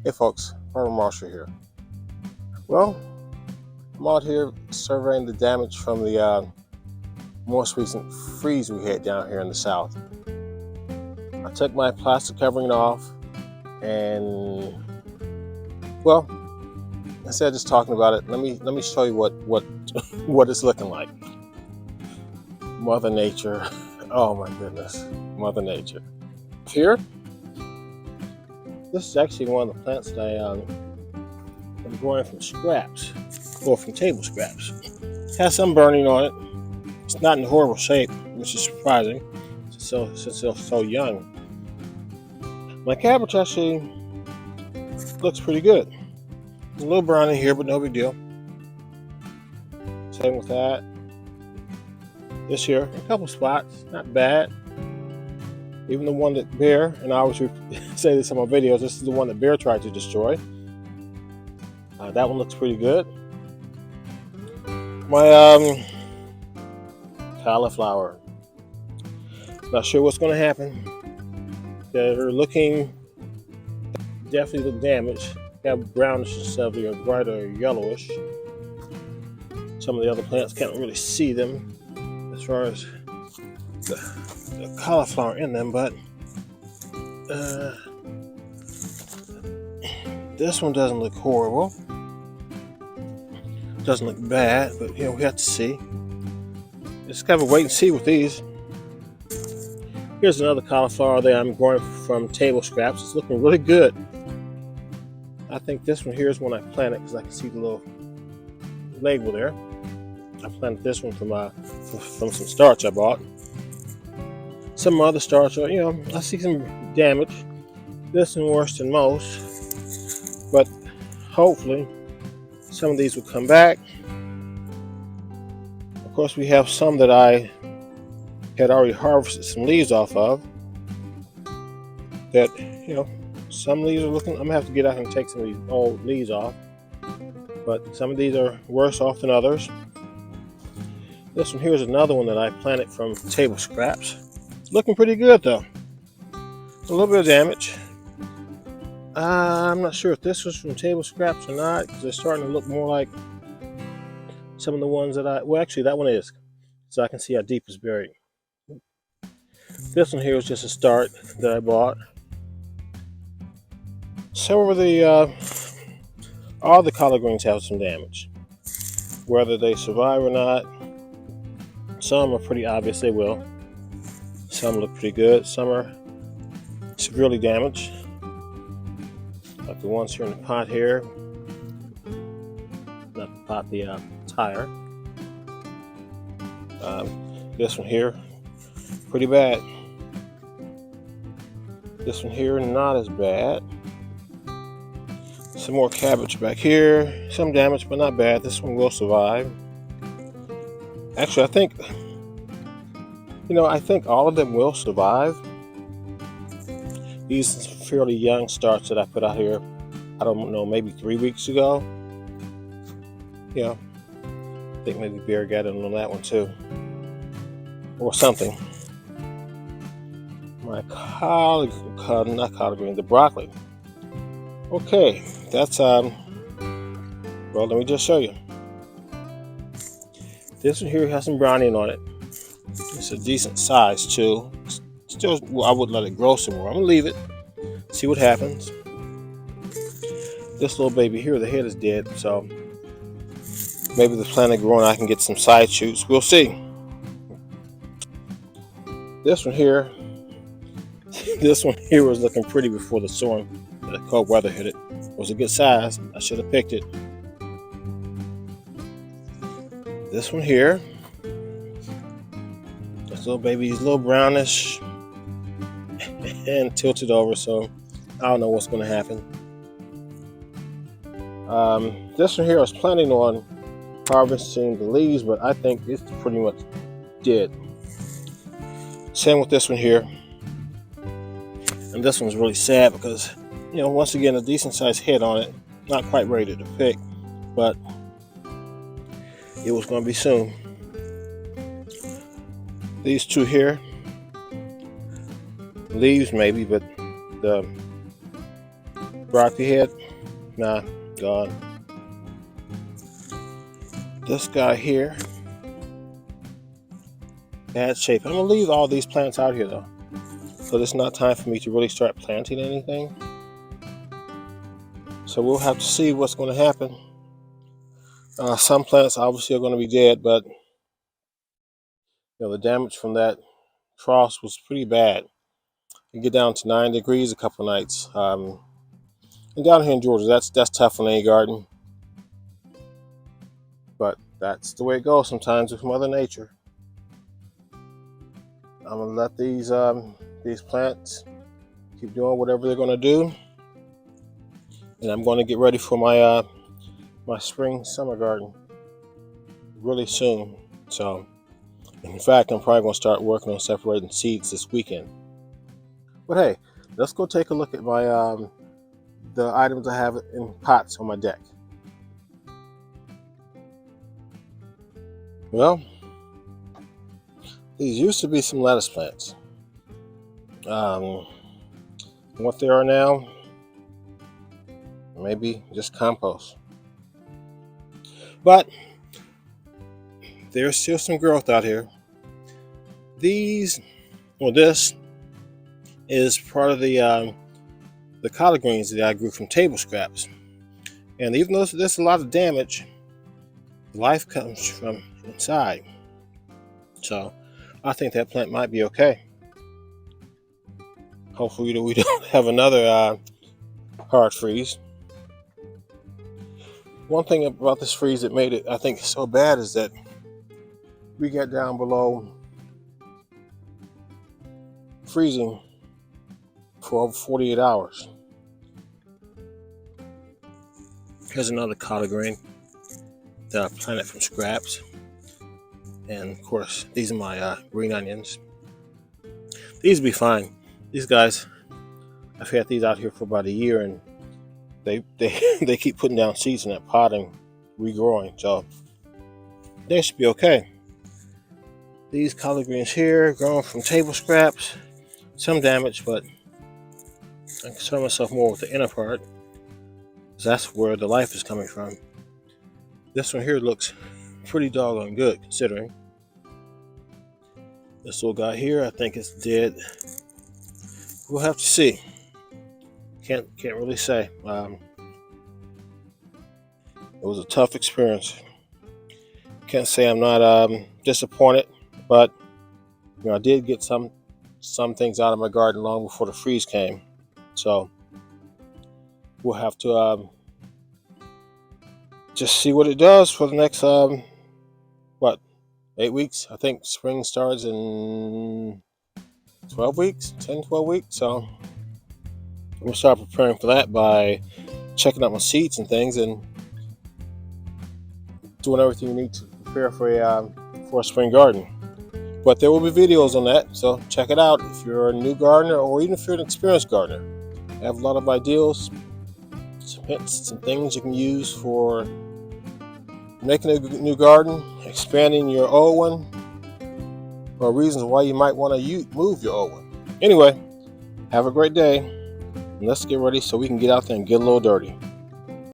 Hey folks, Farmer Marshall here. Well, I'm out here surveying the damage from the most recent freeze we had down here in the south. I took my plastic covering off and, well, instead of just talking about it, let me show you what what it's looking like. Mother Nature. Oh my goodness, Mother Nature. Here, this is actually one of the plants that I'm growing from scraps, or from table scraps. It has some burning on it. It's not in horrible shape, which is surprising, since it's so young. My cabbage actually looks pretty good. A little brown in here, but no big deal. Same with that. This here, a couple spots, not bad. Even the one that Bear, and I always say this in my videos, this is the one that Bear tried to destroy. That one looks pretty good. My cauliflower, not sure what's going to happen. They're looking, definitely look damaged. They have brownish instead of a brighter yellowish. Some of the other plants can't really see them as far as the cauliflower in them, but this one doesn't look horrible. Doesn't look bad, but we have to see. Just kind of wait and see with these. Here's another cauliflower that I'm growing from table scraps. It's looking really good. I think this one here is one I planted because I can see the little label there. I planted this one from some starch I bought. Some other starch, I see some damage. This one worse than most, but hopefully some of these will come back. Of course, we have some that I had already harvested some leaves off of. That, some leaves are looking, I'm gonna have to get out and take some of these old leaves off. But some of these are worse off than others. This one here is another one that I planted from table scraps. Looking pretty good though. A little bit of damage. I'm not sure if this was from table scraps or not, because they're starting to look more like some of the ones that well, actually that one is, so I can see how deep it's buried. This one here is just a start that I bought. Some of all the collard greens have some damage. Whether they survive or not, some are pretty obvious they will. Some look pretty good. Some are severely damaged. Like the ones here in the pot here. Not the pot, the tire. This one here, pretty bad. This one here, not as bad. Some more cabbage back here. Some damage, but not bad. This one will survive. Actually, I think all of them will survive. These fairly young starts that I put out here, I don't know, maybe 3 weeks ago. I think maybe Bear got in on that one too. Or something. My not collard green, the broccoli. Okay, that's, well, let me just show you. This one here has some browning on it. It's a decent size too. Still, I would let it grow some more. I'm gonna leave it, see what happens. This little baby here, the head is dead, so maybe the plant growing, I can get some side shoots. We'll see. This one here was looking pretty before the storm, the cold weather hit it. It was a good size. I should have picked it. This one here, this little baby is a little brownish and tilted over, so I don't know what's going to happen. This one here I was planning on harvesting the leaves, but I think it's pretty much dead. Same with this one here. And this one's really sad because, once again, a decent sized head on it. Not quite ready to pick, but it was going to be soon. These two here, leaves maybe, but the Broccoli head, nah, gone. This guy here, bad shape. I'm gonna leave all these plants out here though, so it's not time for me to really start planting anything. So we'll have to see what's going to happen. Some plants obviously are going to be dead, but the damage from that frost was pretty bad. You get down to 9 degrees a couple nights. And down here in Georgia, that's tough on any garden. But that's the way it goes sometimes with Mother Nature. I'm gonna let these plants keep doing whatever they're gonna do, and I'm going to get ready for my my spring summer garden really soon. So, in fact, I'm probably gonna start working on separating seeds this weekend. But hey, let's go take a look at my the items I have in pots on my deck. Well, these used to be some lettuce plants. What they are now, maybe just compost. But there's still some growth out here. This is part of the collard greens that I grew from table scraps. And even though there's a lot of damage, life comes from inside. So I think that plant might be okay. Hopefully we don't have another hard freeze. One thing about this freeze that made it, I think, so bad is that we got down below freezing for over 48 hours. Here's another collard green that I planted from scraps. And of course, these are my green onions. These will be fine. These guys, I've had these out here for about a year, and they keep putting down seeds in that pot and regrowing, so they should be okay. These collard greens here, grown from table scraps, some damage, but I concern myself more with the inner part, because that's where the life is coming from. This one here looks pretty doggone good, considering. This little guy here, I think it's dead. We'll have to see. Can't really say. It was a tough experience. Can't say I'm not disappointed, but I did get some things out of my garden long before the freeze came. So we'll have to just see what it does for the next 8 weeks. I think spring starts in 12 weeks, 10-12 weeks. So we'll start preparing for that by checking out my seeds and things and doing everything you need to prepare for a spring garden. But there will be videos on that, so check it out if you're a new gardener or even if you're an experienced gardener. I have a lot of ideas, some hints, some things you can use for making a new garden, expanding your old one, or reasons why you might want to move your old one. Anyway, have a great day, and let's get ready so we can get out there and get a little dirty.